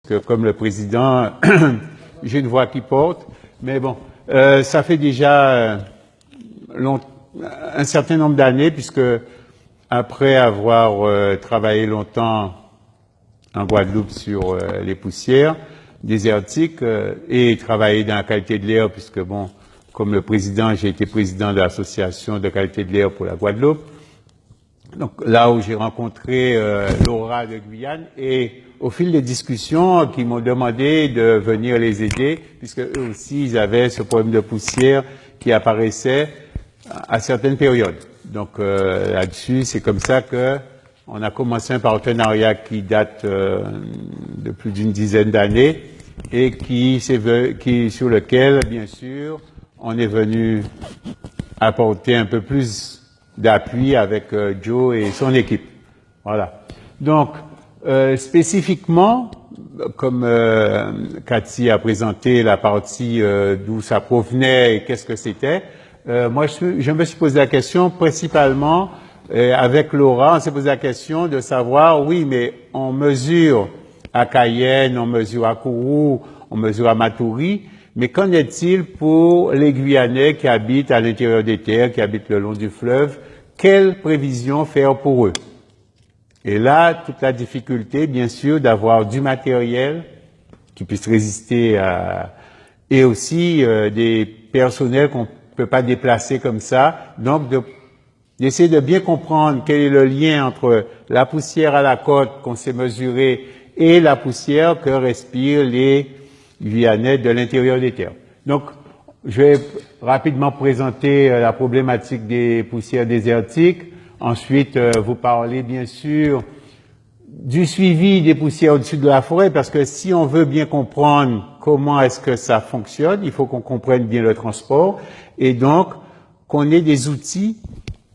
que comme le président, j'ai une voix qui porte, mais bon, ça fait déjà un certain nombre d'années, puisque après avoir travaillé longtemps en Guadeloupe sur les poussières désertiques et travaillé dans la qualité de l'air, puisque bon, comme le président, j'ai été président de l'association de qualité de l'air pour la Guadeloupe. Donc là où j'ai rencontré Laura de Guyane, et au fil des discussions qui m'ont demandé de venir les aider, puisque eux aussi ils avaient ce problème de poussière qui apparaissait à certaines périodes. Donc là-dessus, c'est comme ça que on a commencé un partenariat qui date de plus d'une dizaine d'années et sur lequel, bien sûr, on est venu apporter un peu plus d'appui avec Joe et son équipe. Voilà. Donc, spécifiquement, comme Cathy a présenté la partie d'où ça provenait et qu'est-ce que c'était, moi, je me suis posé la question principalement avec Laura, on s'est posé la question de savoir, oui, mais on mesure à Cayenne, on mesure à Kourou, on mesure à Matoury, mais qu'en est-il pour les Guyanais qui habitent à l'intérieur des terres, qui habitent le long du fleuve? Quelles prévisions faire pour eux? Et là, toute la difficulté, bien sûr, d'avoir du matériel qui puisse résister et aussi des personnels qu'on peut pas déplacer comme ça. Donc, d'essayer de bien comprendre quel est le lien entre la poussière à la côte qu'on sait mesurer et la poussière que respirent les Guyanais de l'intérieur des terres. Donc, je vais rapidement présenter la problématique des poussières désertiques. Ensuite, vous parler bien sûr du suivi des poussières au-dessus de la forêt, parce que si on veut bien comprendre comment est-ce que ça fonctionne, il faut qu'on comprenne bien le transport et donc qu'on ait des outils.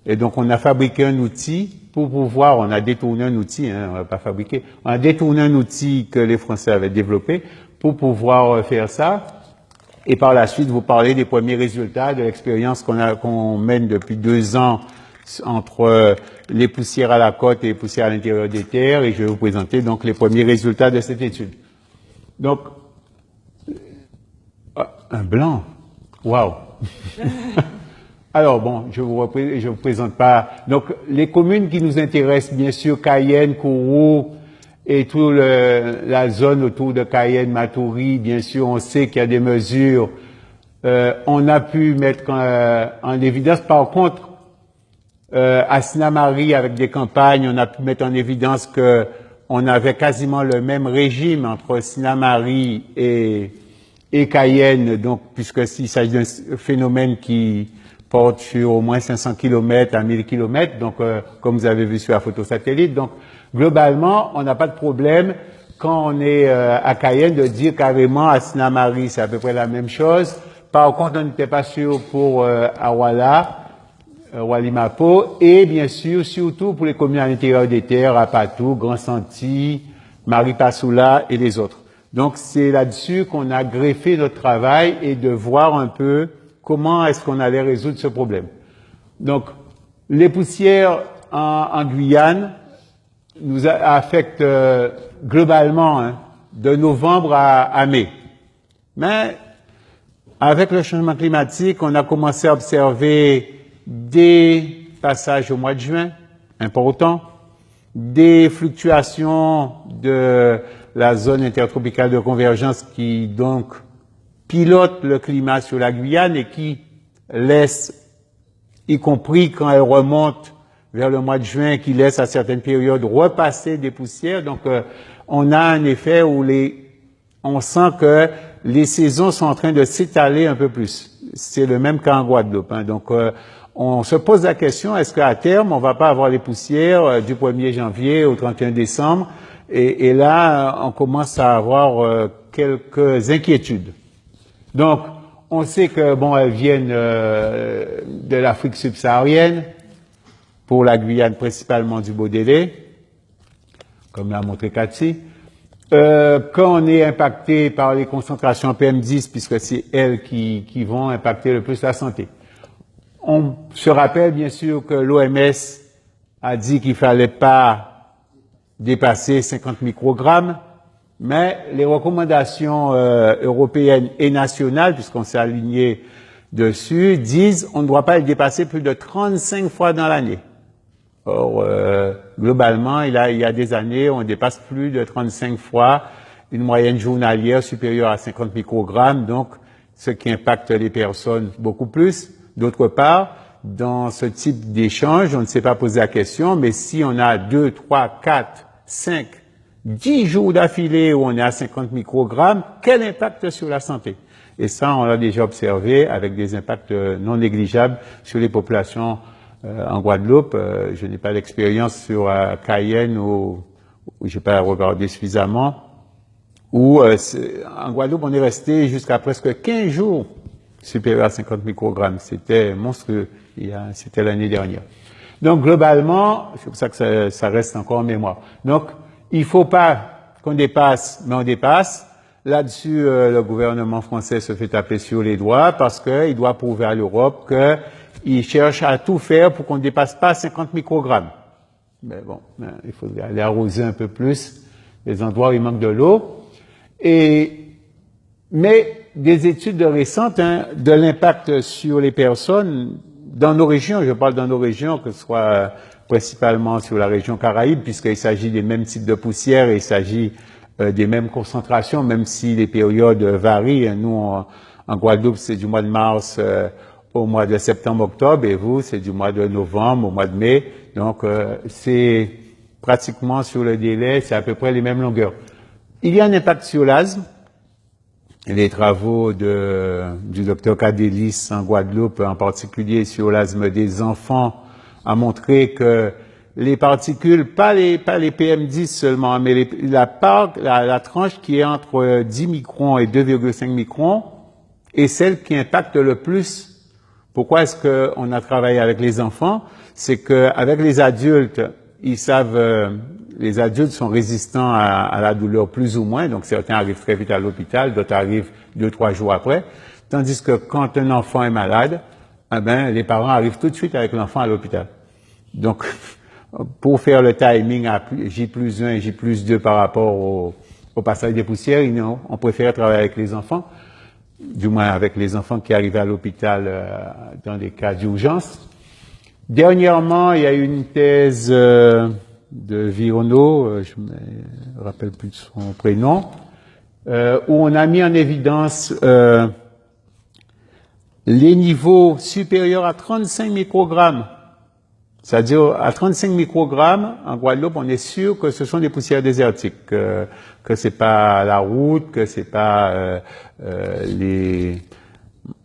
Et donc, on a fabriqué un outil pour pouvoir, on a détourné un outil, on n'a pas fabriqué, on a détourné un outil que les Français avaient développé pour pouvoir faire ça. Et par la suite, vous parlez des premiers résultats de l'expérience qu'on mène depuis 2 ans entre les poussières à la côte et les poussières à l'intérieur des terres, et je vais vous présenter donc les premiers résultats de cette étude. Donc, un blanc. Waouh. Alors bon, je vous présente pas. Donc, les communes qui nous intéressent, bien sûr, Cayenne, Kourou, et toute la zone autour de Cayenne, Matoury, bien sûr, on sait qu'il y a des mesures. On a pu mettre en évidence, par contre, à Sinamari, avec des campagnes, on a pu mettre en évidence que on avait quasiment le même régime entre Sinamari et Cayenne, donc, puisque s'il s'agit d'un phénomène qui porte sur au moins 500 km à 1000 km, donc, comme vous avez vu sur la photo satellite, donc, globalement, on n'a pas de problème quand on est à Cayenne de dire carrément à Sinamari, c'est à peu près la même chose. Par contre, on n'était pas sûr pour Awala, Walimapo, et bien sûr, surtout pour les communes à l'intérieur des terres, Apatou, Grand Santi, Maripasoula et les autres. Donc, c'est là-dessus qu'on a greffé notre travail et de voir un peu comment est-ce qu'on allait résoudre ce problème. Donc, les poussières en Guyane nous affectent globalement de novembre à mai. Mais avec le changement climatique, on a commencé à observer des passages au mois de juin, importants, des fluctuations de la zone intertropicale de convergence qui donc pilote le climat sur la Guyane et qui laisse, y compris quand elle remonte vers le mois de juin, qui laisse à certaines périodes repasser des poussières. Donc, on a un effet où on sent que les saisons sont en train de s'étaler un peu plus. C'est le même cas en Guadeloupe. Donc, on se pose la question, est-ce qu'à terme, on va pas avoir les poussières du 1er janvier au 31 décembre? Et là, on commence à avoir quelques inquiétudes. Donc, on sait que, bon, elles viennent de l'Afrique subsaharienne, pour la Guyane principalement du Baudélé, comme l'a montré Cathy. Quand on est impacté par les concentrations PM10, puisque c'est elles qui vont impacter le plus la santé. On se rappelle bien sûr que l'OMS a dit qu'il fallait pas dépasser 50 microgrammes. Mais les recommandations européennes et nationales, puisqu'on s'est aligné dessus, disent on ne doit pas le dépasser plus de 35 fois dans l'année. Or, globalement, il y a des années, on dépasse plus de 35 fois une moyenne journalière supérieure à 50 microgrammes, donc ce qui impacte les personnes beaucoup plus. D'autre part, dans ce type d'échange, on ne s'est pas posé la question, mais si on a 2, 3, 4, 5, 10 jours d'affilée où on est à 50 microgrammes, quel impact sur la santé? Et ça, on l'a déjà observé avec des impacts non négligeables sur les populations en Guadeloupe. Je n'ai pas d'expérience sur Cayenne où j'ai pas regardé suffisamment. Où en Guadeloupe, on est resté jusqu'à presque 15 jours supérieur à 50 microgrammes. C'était monstrueux. C'était l'année dernière. Donc, globalement, c'est pour ça que ça reste encore en mémoire. Donc, il faut pas qu'on dépasse, mais on dépasse. Là-dessus, le gouvernement français se fait taper sur les doigts parce qu'il doit prouver à l'Europe qu'il cherche à tout faire pour qu'on ne dépasse pas 50 microgrammes. Mais bon, il faudrait aller arroser un peu plus les endroits où il manque de l'eau. Mais des études récentes de l'impact sur les personnes dans nos régions, je parle dans nos régions, que ce soit principalement sur la région Caraïbe, puisqu'il s'agit des mêmes types de poussières et il s'agit des mêmes concentrations, même si les périodes varient. Nous, en Guadeloupe, c'est du mois de mars au mois de septembre-octobre, et vous, c'est du mois de novembre au mois de mai. Donc, c'est pratiquement sur le délai, c'est à peu près les mêmes longueurs. Il y a un impact sur l'asthme. Les travaux du docteur Cadélis en Guadeloupe, en particulier sur l'asthme des enfants, a montré que les particules, pas les PM10 seulement, mais la tranche qui est entre 10 microns et 2,5 microns est celle qui impacte le plus. Pourquoi est-ce qu'on a travaillé avec les enfants? C'est qu'avec les adultes, ils savent, les adultes sont résistants à la douleur plus ou moins, donc certains arrivent très vite à l'hôpital, d'autres arrivent 2-3 jours après. Tandis que quand un enfant est malade, les parents arrivent tout de suite avec l'enfant à l'hôpital. Donc, pour faire le timing à J+1 et J+2 par rapport au passage des poussières, on préfère travailler avec les enfants, du moins avec les enfants qui arrivent à l'hôpital dans des cas d'urgence. Dernièrement, il y a eu une thèse de Virno, je me rappelle plus de son prénom, où on a mis en évidence les niveaux supérieurs à 35 microgrammes. C'est-à-dire, à 35 microgrammes, en Guadeloupe, on est sûr que ce sont des poussières désertiques, que c'est pas la route, que c'est pas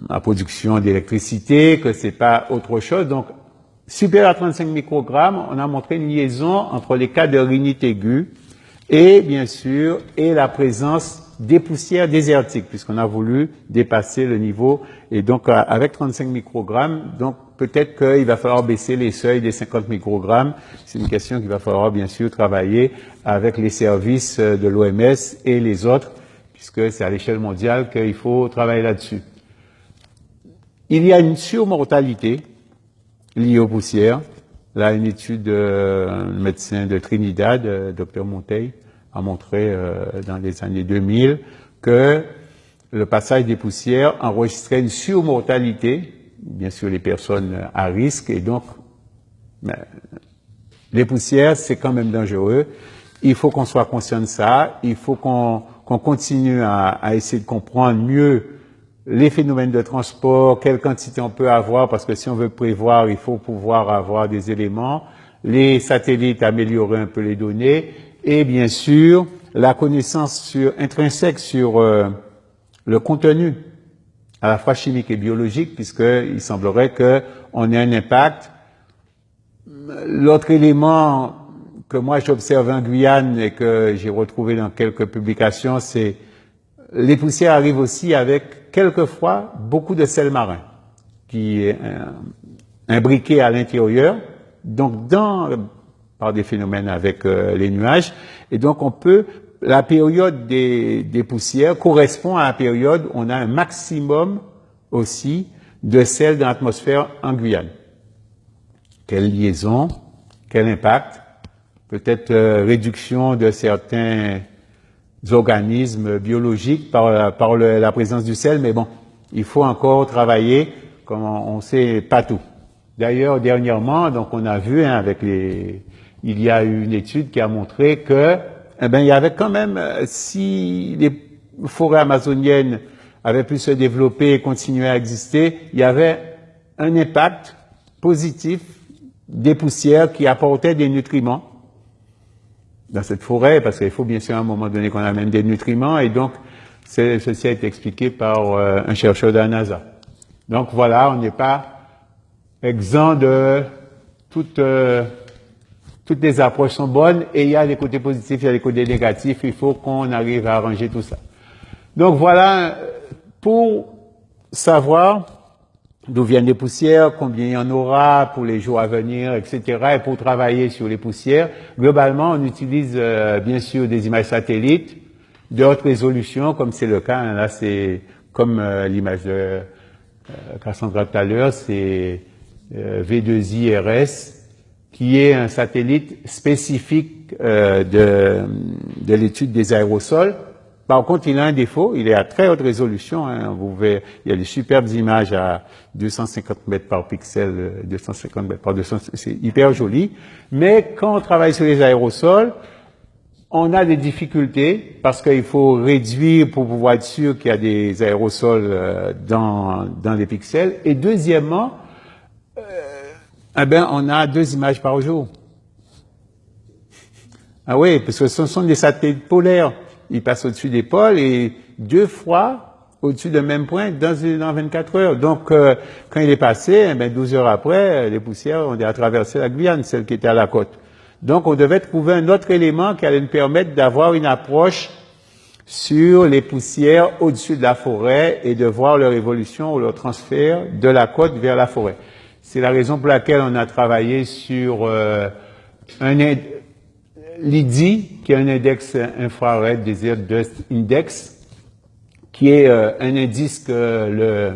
la production d'électricité, que c'est pas autre chose. Donc, supérieur à 35 microgrammes, on a montré une liaison entre les cas de rhinite aiguë et, bien sûr, et la présence des poussières désertiques, puisqu'on a voulu dépasser le niveau. Et donc, avec 35 microgrammes, donc, peut-être qu'il va falloir baisser les seuils des 50 microgrammes. C'est une question qu'il va falloir, bien sûr, travailler avec les services de l'OMS et les autres, puisque c'est à l'échelle mondiale qu'il faut travailler là-dessus. Il y a une surmortalité liée aux poussières. Là, une étude d'un médecin de Trinidad, Dr Monteil, a montré dans les années 2000 que le passage des poussières enregistrait une surmortalité, bien sûr les personnes à risque, et donc les poussières, c'est quand même dangereux. Il faut qu'on soit conscient de ça, il faut qu'on continue à essayer de comprendre mieux les phénomènes de transport, quelle quantité on peut avoir, parce que si on veut prévoir, il faut pouvoir avoir des éléments, les satellites, améliorer un peu les données, et bien sûr, la connaissance intrinsèque sur le contenu, à la fois chimique et biologique, puisqu'il semblerait qu'on ait un impact. L'autre élément que moi j'observe en Guyane et que j'ai retrouvé dans quelques publications, c'est les poussières arrivent aussi avec quelquefois beaucoup de sel marin qui est imbriqué à l'intérieur, donc par des phénomènes avec les nuages, et donc la période des poussières correspond à la période où on a un maximum aussi de sel dans l'atmosphère en Guyane. Quelle liaison, quel impact, peut-être réduction de certains organismes biologiques par la présence du sel, mais bon, il faut encore travailler, comme on sait pas tout. D'ailleurs, dernièrement, donc on a vu avec il y a eu une étude qui a montré que, il y avait quand même, si les forêts amazoniennes avaient pu se développer et continuer à exister, il y avait un impact positif des poussières qui apportaient des nutriments dans cette forêt, parce qu'il faut bien sûr à un moment donné qu'on amène des nutriments, et donc ceci a été expliqué par un chercheur de la NASA. Donc voilà, on n'est pas exempt de toutes les approches sont bonnes, et il y a des côtés positifs, il y a des côtés négatifs, il faut qu'on arrive à arranger tout ça. Donc voilà, pour savoir d'où viennent les poussières, combien il y en aura pour les jours à venir, etc. Et pour travailler sur les poussières, globalement, on utilise bien sûr des images satellites de haute résolution, comme c'est le cas. Là, c'est comme l'image de Cassandra tout à l'heure, c'est V2I-RS, qui est un satellite spécifique de l'étude des aérosols. Par contre, il a un défaut, il est à très haute résolution. Hein, vous verrez, il y a des superbes images à 250 mètres par pixel, 250 mètres par 200, c'est hyper joli. Mais quand on travaille sur les aérosols, on a des difficultés parce qu'il faut réduire pour pouvoir être sûr qu'il y a des aérosols dans les pixels. Et deuxièmement, on a 2 images par jour. Ah oui, parce que ce sont des satellites polaires. Ils passent au-dessus des pôles et 2 fois au-dessus d'un même point dans 24 heures. Donc, quand il est passé, 12 heures après, les poussières ont déjà traversé la Guyane, celle qui était à la côte. Donc, on devait trouver un autre élément qui allait nous permettre d'avoir une approche sur les poussières au-dessus de la forêt et de voir leur évolution ou leur transfert de la côte vers la forêt. C'est la raison pour laquelle on a travaillé sur l'IDI, qui est un index infrared Desert Dust Index, qui est un indice que le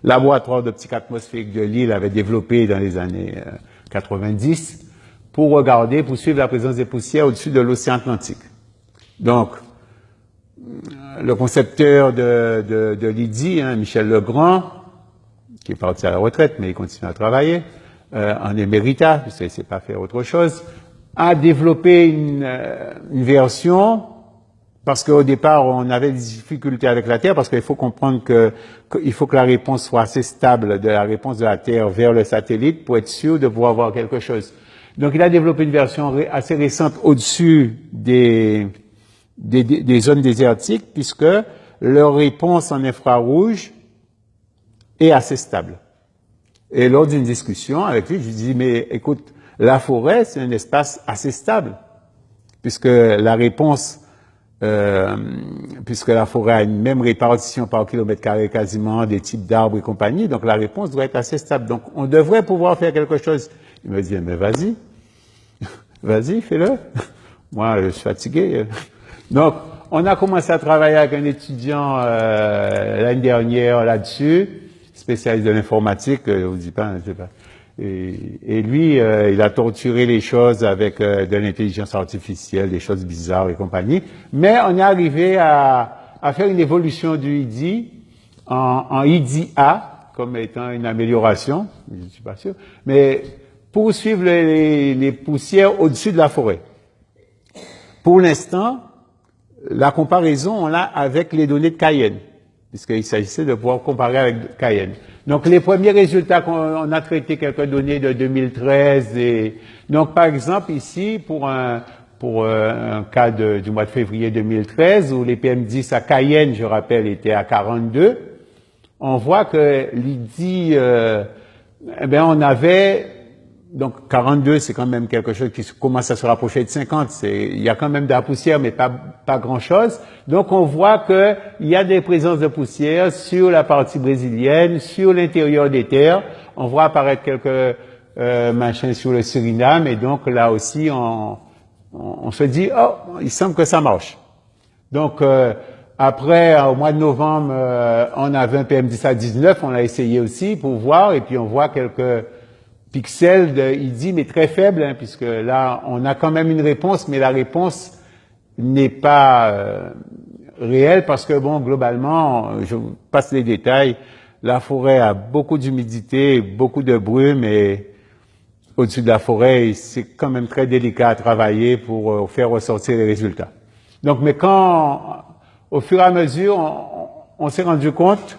laboratoire d'optique atmosphérique de Lille avait développé dans les années 90 pour suivre la présence des poussières au-dessus de l'océan Atlantique. Donc, le concepteur de l'IDI, Michel Legrand, qui est parti à la retraite, mais il continue à travailler, en émérita, puisqu'il ne sait pas faire autre chose, a développé une version, parce qu'au départ, on avait des difficultés avec la Terre, parce qu'il faut comprendre qu'il faut que la réponse soit assez stable de la réponse de la Terre vers le satellite pour être sûr de pouvoir voir quelque chose. Donc, il a développé une version assez récente au-dessus des zones désertiques, puisque leur réponse en infrarouge est assez stable. Et lors d'une discussion avec lui, je lui dis, mais écoute, la forêt, c'est un espace assez stable, puisque la forêt a une même répartition par kilomètre carré quasiment des types d'arbres et compagnie, donc la réponse doit être assez stable. Donc, on devrait pouvoir faire quelque chose. Il me dit, mais vas-y, fais-le. Moi, je suis fatigué. Donc, on a commencé à travailler avec un étudiant l'année dernière là-dessus, spécialiste de l'informatique, je vous dis pas, je sais pas. Et lui, il a torturé les choses avec de l'intelligence artificielle, des choses bizarres et compagnie. Mais on est arrivé à faire une évolution du IDI en IDI-A, comme étant une amélioration, je ne suis pas sûr, mais pour suivre les poussières au-dessus de la forêt. Pour l'instant, la comparaison, on l'a avec les données de Cayenne, puisqu'il s'agissait de pouvoir comparer avec Cayenne. Donc, les premiers résultats on a traité quelques données de 2013 et, donc, par exemple, ici, pour un cas du mois de février 2013, où les PM10 à Cayenne, je rappelle, étaient à 42, on voit que l'IDI, on avait, donc 42, c'est quand même quelque chose qui commence à se rapprocher de 50. Il y a quand même de la poussière, mais pas grand-chose. Donc on voit que il y a des présences de poussière sur la partie brésilienne, sur l'intérieur des terres. On voit apparaître quelques machins sur le Suriname, et donc là aussi on se dit, oh, il semble que ça marche. Donc après, au mois de novembre, on avait un PM10 à 19, on l'a essayé aussi pour voir, et puis on voit quelques pixels il dit, mais très faible, puisque là, on a quand même une réponse, mais la réponse n'est pas réel parce que, bon, globalement, je vous passe les détails, la forêt a beaucoup d'humidité, beaucoup de brume et au-dessus de la forêt, c'est quand même très délicat à travailler pour faire ressortir les résultats. Donc, mais quand, au fur et à mesure, on s'est rendu compte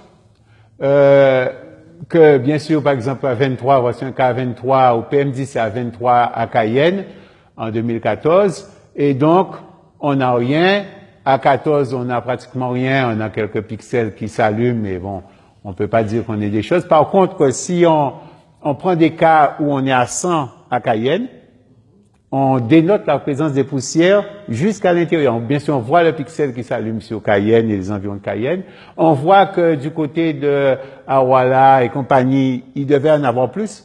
que, bien sûr, par exemple, à 23, voici un cas à 23, au PM10 à 23 à Cayenne, en 2014, et donc, on n'a rien. À 14, on n'a pratiquement rien, on a quelques pixels qui s'allument, mais bon, on peut pas dire qu'on ait des choses. Par contre, si on prend des cas où on est à 100 à Cayenne, on dénote la présence des poussières jusqu'à l'intérieur. Bien sûr, on voit le pixel qui s'allume sur Cayenne et les environs de Cayenne. On voit que du côté de Awala et compagnie, il devait en avoir plus.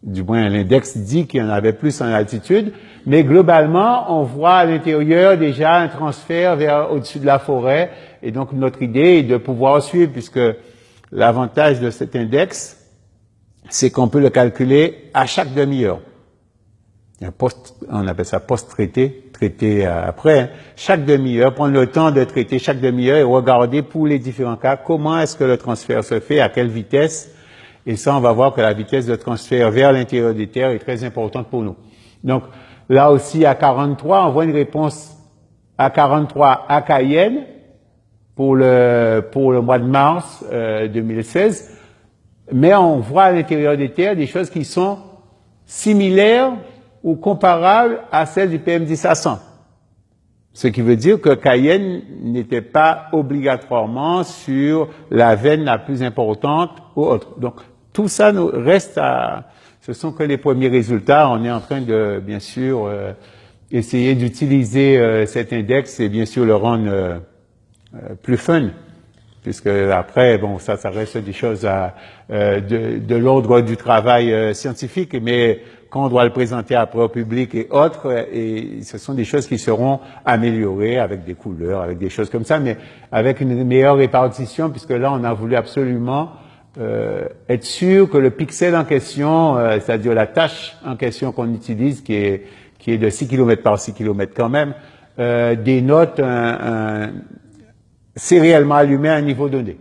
Du moins, l'index dit qu'il y en avait plus en altitude. Mais globalement, on voit à l'intérieur déjà un transfert vers au-dessus de la forêt. Et donc, notre idée est de pouvoir suivre, puisque l'avantage de cet index, c'est qu'on peut le calculer à chaque demi-heure. On appelle ça post-traité, traité après. Hein. Chaque demi-heure, prendre le temps de traiter chaque demi-heure et regarder pour les différents cas comment est-ce que le transfert se fait, à quelle vitesse. Et ça, on va voir que la vitesse de transfert vers l'intérieur des terres est très importante pour nous. Donc, là aussi, à 43, on voit une réponse à 43 à Cayenne pour le mois de mars 2016. Mais on voit à l'intérieur des terres des choses qui sont similaires ou comparables à celles du PM10 à 100. Ce qui veut dire que Cayenne n'était pas obligatoirement sur la veine la plus importante ou autre. Donc, tout ça nous reste ce sont que les premiers résultats. On est en train de, bien sûr, essayer d'utiliser cet index et bien sûr le rendre plus fun. Puisque après, bon, ça reste des choses de l'ordre du travail scientifique, mais quand on doit le présenter après au public et autres, et ce sont des choses qui seront améliorées avec des couleurs, avec des choses comme ça, mais avec une meilleure répartition, puisque là, on a voulu absolument être sûr que le pixel en question, c'est-à-dire la tâche en question qu'on utilise, qui est de 6 km par 6 km quand même, dénote c'est réellement allumé à un niveau donné.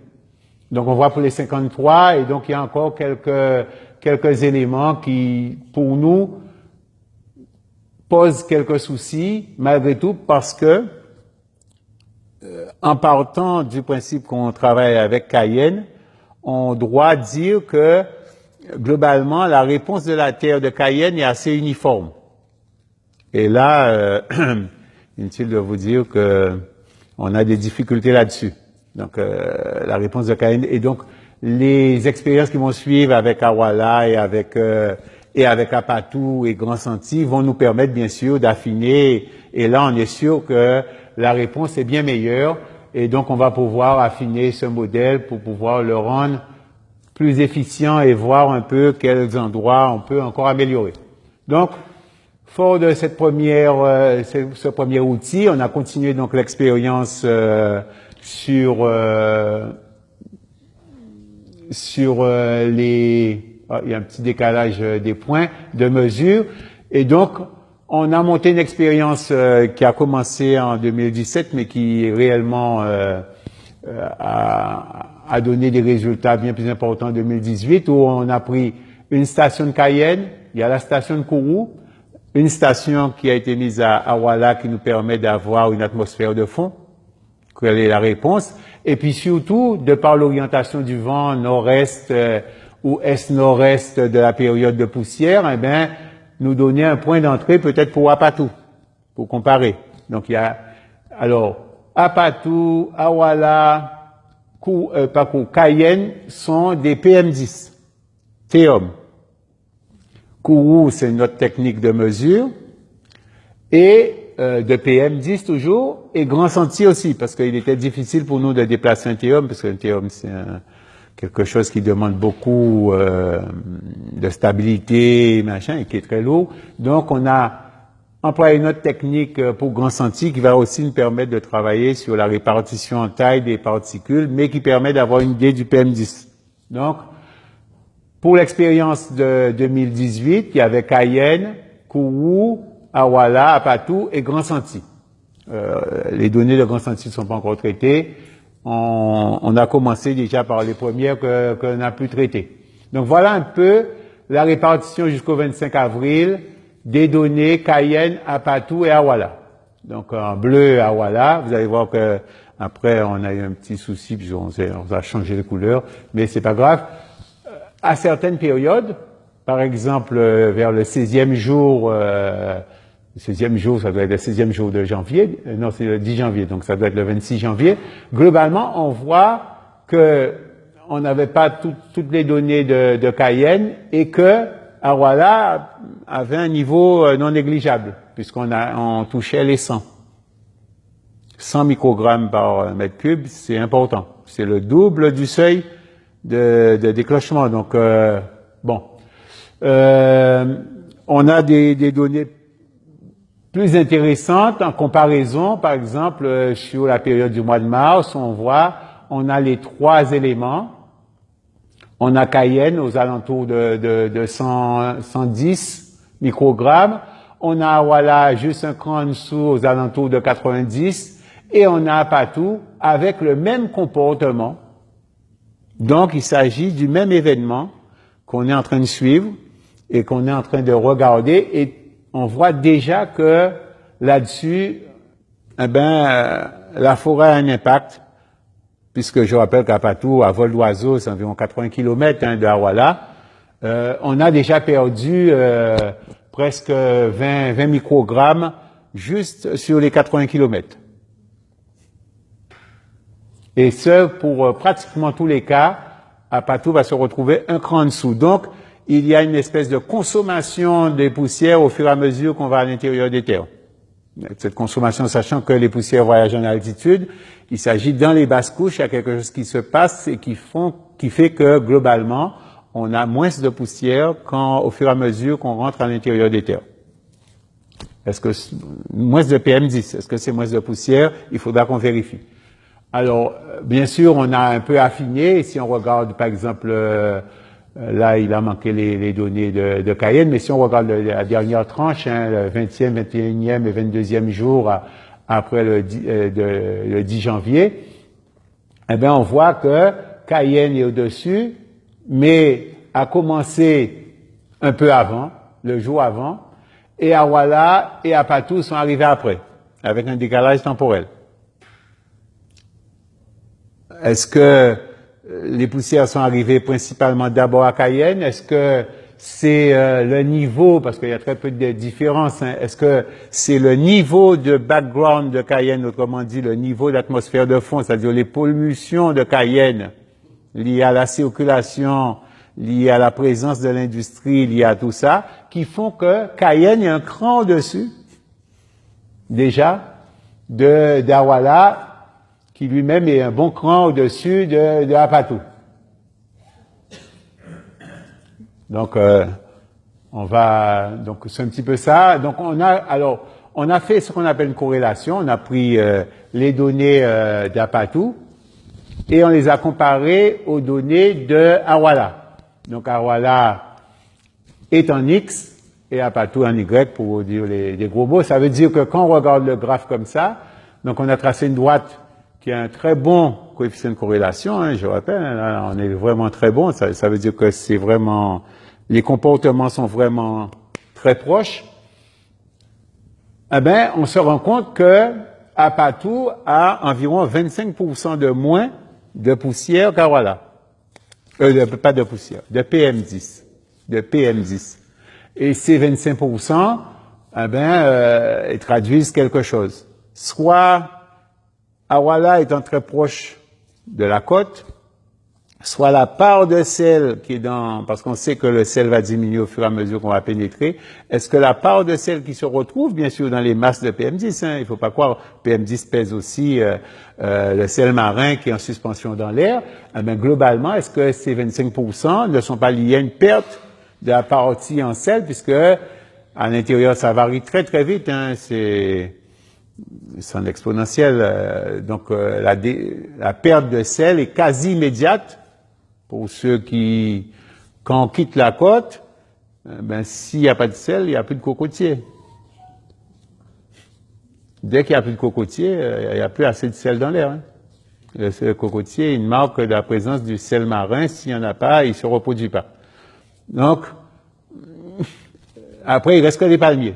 Donc on voit pour les 53 et donc il y a encore quelques éléments qui, pour nous, posent quelques soucis, malgré tout, parce que en partant du principe qu'on travaille avec Cayenne, on doit dire que globalement la réponse de la Terre de Cayenne est assez uniforme. Et là, inutile de vous dire que on a des difficultés là-dessus. Donc, la réponse de Cayenne. Et donc, les expériences qui vont suivre avec Awala et avec Apatou et Grand Senti vont nous permettre, bien sûr, d'affiner. Et là, on est sûr que la réponse est bien meilleure. Et donc, on va pouvoir affiner ce modèle pour pouvoir le rendre plus efficient et voir un peu quels endroits on peut encore améliorer. Donc, fort de cette ce premier outil, on a continué donc l'expérience sur les... il y a un petit décalage des points de mesure. Et donc, on a monté une expérience qui a commencé en 2017, mais qui réellement a donné des résultats bien plus importants en 2018, où on a pris une station de Cayenne, il y a la station de Kourou, une station qui a été mise à Awala qui nous permet d'avoir une atmosphère de fond. Quelle est la réponse? Et puis surtout, de par l'orientation du vent nord-est ou est-nord-est de la période de poussière, eh bien, nous donner un point d'entrée peut-être pour Apatou, pour comparer. Donc il y a, alors, Apatou, Awala, Cayenne sont des PM10, Théum. Kourou, c'est notre technique de mesure, et de PM10 toujours, et Grand Senti aussi, parce qu'il était difficile pour nous de déplacer un théum, parce qu'un théum, c'est quelque chose qui demande beaucoup de stabilité, machin, et qui est très lourd. Donc, on a employé notre technique pour Grand Senti, qui va aussi nous permettre de travailler sur la répartition en taille des particules, mais qui permet d'avoir une idée du PM10. Donc, pour l'expérience de 2018, il y avait Cayenne, Kourou, Awala, Apatou et Grand Senti. Les données de Grand Senti ne sont pas encore traitées. On a commencé déjà par les premières qu'on a pu traiter. Donc voilà un peu la répartition jusqu'au 25 avril des données Cayenne, Apatou et Awala. Donc en bleu Awala, vous allez voir que après on a eu un petit souci puis on a changé de couleur, mais c'est pas grave. À certaines périodes, par exemple vers le 16e jour, le 16e jour, ça doit être le 16e jour de janvier, non c'est le 10 janvier, donc ça doit être le 26 janvier. Globalement, on voit que on n'avait pas toutes les données de Cayenne et que Awala avait un niveau non négligeable puisqu'on touchait les 100. 100 microgrammes par mètre cube, c'est important. C'est le double du seuil de déclenchement. Donc, bon. On a des données plus intéressantes en comparaison. Par exemple, sur la période du mois de mars, on a les 3 éléments. On a Cayenne aux alentours de 110 microgrammes. On a Awala juste un cran en dessous aux alentours de 90. Et on a Apatou avec le même comportement. Donc, il s'agit du même événement qu'on est en train de suivre et qu'on est en train de regarder. Et on voit déjà que là-dessus, la forêt a un impact, puisque je rappelle qu'Apatou, à vol d'oiseau, c'est environ 80 km de Awala. On a déjà perdu presque 20 microgrammes juste sur les 80 km. Et ce, pour pratiquement tous les cas, Apatou va se retrouver un cran en dessous. Donc, il y a une espèce de consommation des poussières au fur et à mesure qu'on va à l'intérieur des terres. Cette consommation, sachant que les poussières voyagent en altitude, il s'agit dans les basses couches, il y a quelque chose qui se passe et qui fait que, globalement, on a moins de poussière au fur et à mesure qu'on rentre à l'intérieur des terres. Est-ce que, moins de PM10, est-ce que c'est moins de poussière? Il faudra qu'on vérifie. Alors, bien sûr, on a un peu affiné. Si on regarde, par exemple, là, il a manqué les données de Cayenne, mais si on regarde la dernière tranche, le 20e, 21e et 22e jour après le 10 janvier, eh bien, on voit que Cayenne est au-dessus, mais a commencé un peu avant, le jour avant, et Awala et Apatou sont arrivés après, avec un décalage temporel. Est-ce que les poussières sont arrivées principalement d'abord à Cayenne? Est-ce que c'est le niveau, parce qu'il y a très peu de différence, est-ce que c'est le niveau de background de Cayenne, autrement dit le niveau d'atmosphère de fond, c'est-à-dire les pollutions de Cayenne liées à la circulation, liées à la présence de l'industrie, liées à tout ça, qui font que Cayenne est un cran au-dessus, déjà, d'Awala, qui lui-même est un bon cran au-dessus de Apatou. Donc, donc c'est un petit peu ça. Donc, on a fait ce qu'on appelle une corrélation. On a pris les données d'Apatou et on les a comparées aux données de Awala. Donc, Awala est en X et Apatou en Y pour dire des gros mots. Ça veut dire que quand on regarde le graphe comme ça, donc on a tracé une droite qui a un très bon coefficient de corrélation, je rappelle, là, on est vraiment très bon, ça veut dire que c'est vraiment, les comportements sont vraiment très proches. Eh ben, on se rend compte que Apatou a environ 25% de moins de poussière qu'Awala. Pas de poussière, de PM10. De PM10. Et ces 25%, eh ben, ils traduisent quelque chose. Soit Awala étant très proche de la côte, soit la part de sel qui est parce qu'on sait que le sel va diminuer au fur et à mesure qu'on va pénétrer, est-ce que la part de sel qui se retrouve, bien sûr, dans les masses de PM10, il faut pas croire, PM10 pèse aussi le sel marin qui est en suspension dans l'air, mais globalement, est-ce que ces 25% ne sont pas liés à une perte de la partie en sel, puisque à l'intérieur, ça varie très très vite, c'est en exponentiel, donc la perte de sel est quasi immédiate pour ceux quand on quitte la côte, s'il n'y a pas de sel, il n'y a plus de cocotier. Dès qu'il n'y a plus de cocotier, il n'y a plus assez de sel dans l'air. Hein. Le cocotier est une marque de la présence du sel marin. S'il n'y en a pas, il ne se reproduit pas. Donc, après, il reste que les palmiers.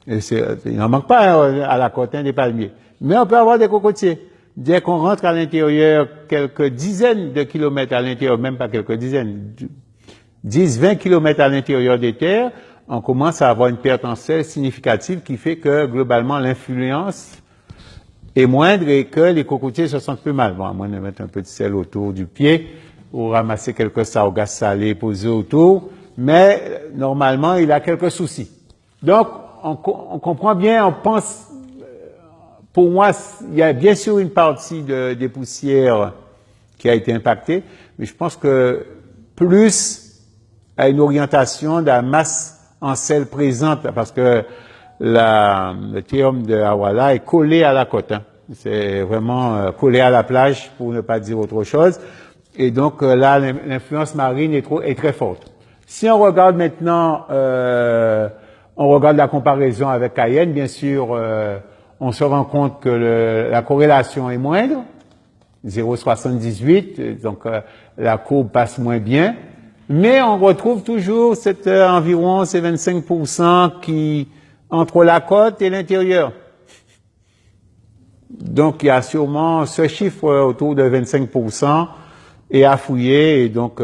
Et il n'en manque pas hein, à la côte hein, des palmiers. Mais on peut avoir des cocotiers. Dès qu'on rentre à l'intérieur, quelques dizaines de kilomètres à l'intérieur, même pas quelques dizaines, 10, 20 kilomètres à l'intérieur des terres, on commence à avoir une perte en sel significative qui fait que, globalement, l'influence est moindre et que les cocotiers se sentent plus mal. Bon, à moins de mettre un peu de sel autour du pied ou ramasser quelques sargasses salées posées autour, mais normalement, il a quelques soucis. Donc, on comprend bien, on pense, pour moi, il y a bien sûr une partie des poussières qui a été impactée, mais je pense que plus à une orientation de la masse en sel présente, parce que le théorème de Hawala est collé à la côte. Hein. C'est vraiment collé à la plage, pour ne pas dire autre chose. Et donc là, l'influence marine est très forte. Si on regarde maintenant, on regarde la comparaison avec Cayenne, bien sûr, on se rend compte que la corrélation est moindre, 0,78, donc la courbe passe moins bien. Mais on retrouve toujours environ ces 25% qui entre la côte et l'intérieur. Donc il y a sûrement ce chiffre autour de 25% et à fouiller et donc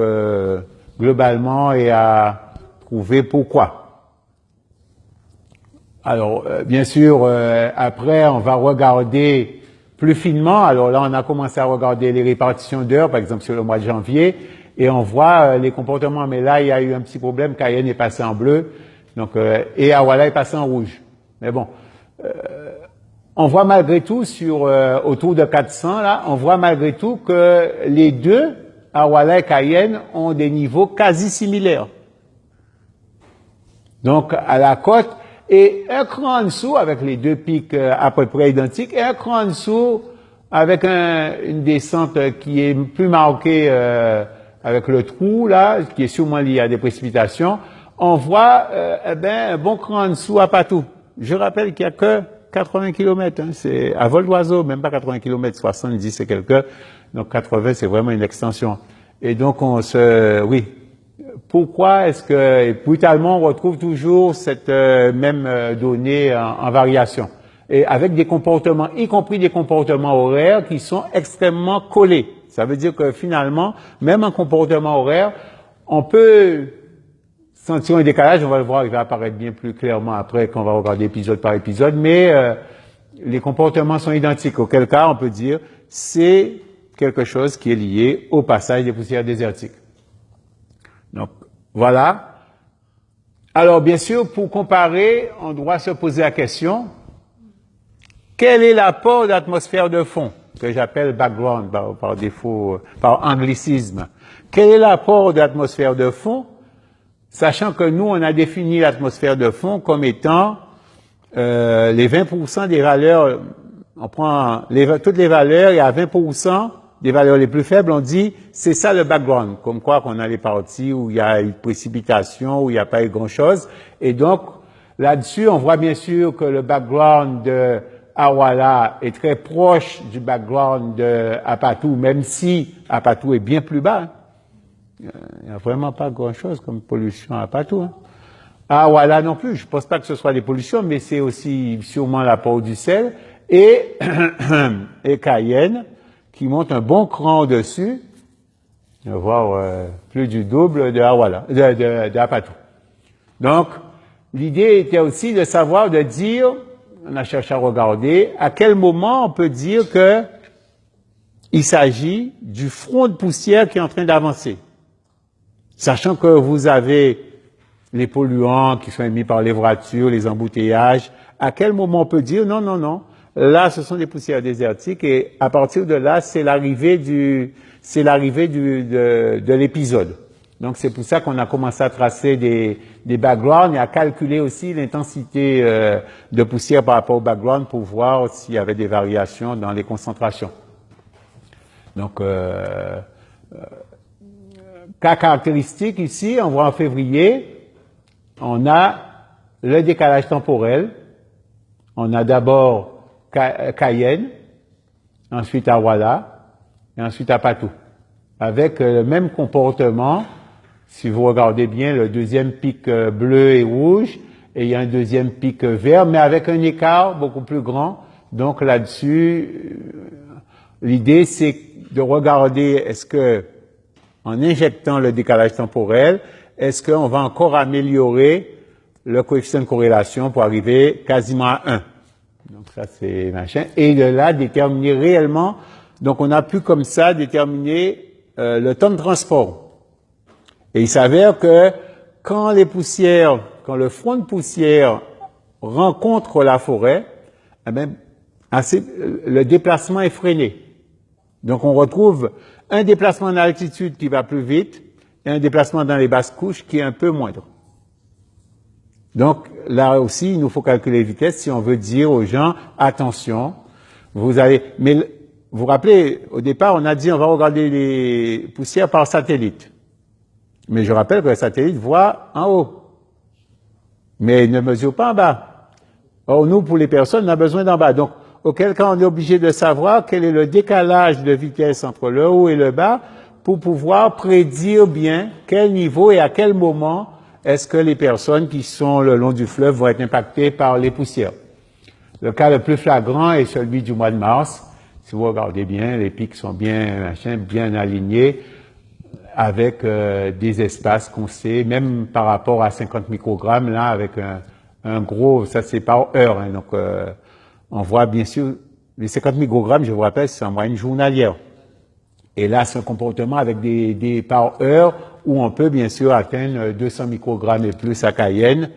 globalement et à trouver pourquoi. Alors bien sûr après on va regarder plus finement. Alors là on a commencé à regarder les répartitions d'heures par exemple sur le mois de janvier. Et on voit les comportements, mais là, il y a eu un petit problème. Cayenne est passé en bleu, donc et Hawala est passé en rouge. Mais bon, on voit malgré tout autour de 400 là, on voit malgré tout que les deux, Hawala et Cayenne, ont des niveaux quasi similaires. Donc à la côte et un cran en dessous avec les deux pics à peu près identiques et un cran en dessous avec une descente qui est plus marquée. Avec le trou, là, qui est sûrement lié à des précipitations, on voit un bon cran en dessous à Patou. Je rappelle qu'il n'y a que 80 km, hein, c'est à vol d'oiseau, même pas 80 km, 70 et quelques, donc 80 c'est vraiment une extension. Et donc oui, pourquoi est-ce que brutalement on retrouve toujours cette même donnée en variation? Et avec des comportements, y compris des comportements horaires qui sont extrêmement collés. Ça veut dire que finalement, même en comportement horaire, on peut sentir un décalage, on va le voir, il va apparaître bien plus clairement après qu'on va regarder épisode par épisode, mais les comportements sont identiques, auquel cas on peut dire c'est quelque chose qui est lié au passage des poussières désertiques. Donc voilà. Alors bien sûr, pour comparer, on doit se poser la question, quel est l'apport d'atmosphère de fond, que j'appelle background par défaut, par anglicisme. Quel est l'apport d'atmosphère de fond, sachant que nous, on a défini l'atmosphère de fond comme étant les 20% des valeurs, on prend toutes les valeurs, et à 20% des valeurs les plus faibles, on dit c'est ça le background, comme quoi qu'on a les parties où il y a une précipitation, où il n'y a pas eu grand-chose. Et donc, là-dessus, on voit bien sûr que le background de Hawala est très proche du background de Apatou, même si Apatou est bien plus bas. Il n'y a vraiment pas grand-chose comme pollution à Apatou. Hein. À Hawala non plus, je ne pense pas que ce soit des pollutions, mais c'est aussi sûrement l'apport du sel. Et Cayenne, qui monte un bon cran au-dessus, voire plus du double de Hawala, de Apatou. Donc, l'idée était aussi de savoir, de dire, on a cherché à regarder, à quel moment on peut dire que il s'agit du front de poussière qui est en train d'avancer. Sachant que vous avez les polluants qui sont émis par les voitures, les embouteillages, à quel moment on peut dire non, non, non, là ce sont des poussières désertiques et à partir de là c'est l'arrivée de l'épisode. Donc c'est pour ça qu'on a commencé à tracer des backgrounds et à calculer aussi l'intensité de poussière par rapport au background pour voir s'il y avait des variations dans les concentrations. Donc cas caractéristique ici, on voit en février, on a le décalage temporel On a d'abord Cayenne, ensuite Awala, et ensuite Apatou. Avec le même comportement, si vous regardez bien, le deuxième pic bleu et rouge, et il y a un deuxième pic vert, mais avec un écart beaucoup plus grand. Donc là-dessus, l'idée c'est de regarder est-ce que, en injectant le décalage temporel, est-ce qu'on va encore améliorer le coefficient de corrélation pour arriver quasiment à 1. Donc ça c'est machin. Et de là, déterminer réellement, donc on a pu comme ça déterminer le temps de transport. Et il s'avère que quand le front de poussière rencontre la forêt, eh bien, le déplacement est freiné. Donc on retrouve un déplacement en altitude qui va plus vite et un déplacement dans les basses couches qui est un peu moindre. Donc là aussi, il nous faut calculer les vitesses si on veut dire aux gens, attention, mais vous vous rappelez, au départ, on a dit on va regarder les poussières par satellite. Mais je rappelle que le satellite voit en haut, mais il ne mesure pas en bas. Or, nous, pour les personnes, on a besoin d'en bas. Donc, auquel cas, on est obligé de savoir quel est le décalage de vitesse entre le haut et le bas pour pouvoir prédire bien quel niveau et à quel moment est-ce que les personnes qui sont le long du fleuve vont être impactées par les poussières. Le cas le plus flagrant est celui du mois de mars. Si vous regardez bien, les pics sont bien alignés avec des espaces qu'on sait, même par rapport à 50 microgrammes, là, avec un gros, ça c'est par heure. Hein, donc, on voit bien sûr, les 50 microgrammes, je vous rappelle, c'est en moyenne journalière. Et là, c'est un comportement avec des par heure où on peut bien sûr atteindre 200 microgrammes et plus à Cayenne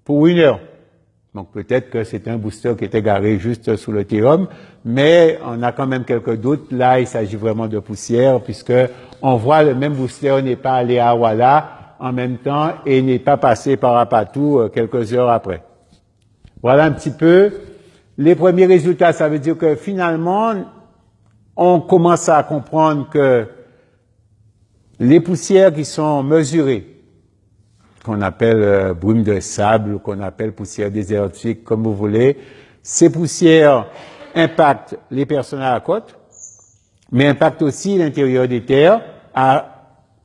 pour 1 heure. Donc peut-être que c'était un booster qui était garé juste sous le théorème, mais on a quand même quelques doutes. Là, il s'agit vraiment de poussière puisque on voit le même booster n'est pas allé à Awala en même temps et n'est pas passé par Apatou quelques heures après. Voilà un petit peu les premiers résultats. Ça veut dire que finalement, on commence à comprendre que les poussières qui sont mesurées, qu'on appelle brume de sable, qu'on appelle poussière désertique, comme vous voulez, ces poussières impactent les personnes à la côte, mais impactent aussi l'intérieur des terres à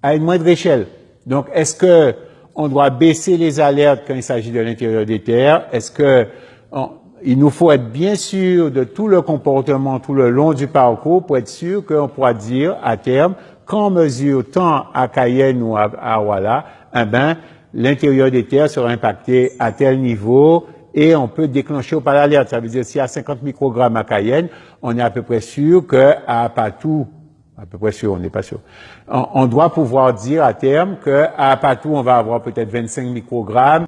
une moindre échelle. Donc, est-ce que on doit baisser les alertes quand il s'agit de l'intérieur des terres? Est-ce que il nous faut être bien sûr de tout le comportement tout le long du parcours pour être sûr qu'on pourra dire à terme, quand on mesure tant à Cayenne ou à Awala, eh ben, l'intérieur des terres sera impacté à tel niveau et on peut déclencher au pas l'alerte. Ça veut dire si à 50 microgrammes à Cayenne, on est à peu près sûr qu'à Apatou, à peu près sûr, on n'est pas sûr, on doit pouvoir dire à terme qu'à Apatou, on va avoir peut-être 25 microgrammes.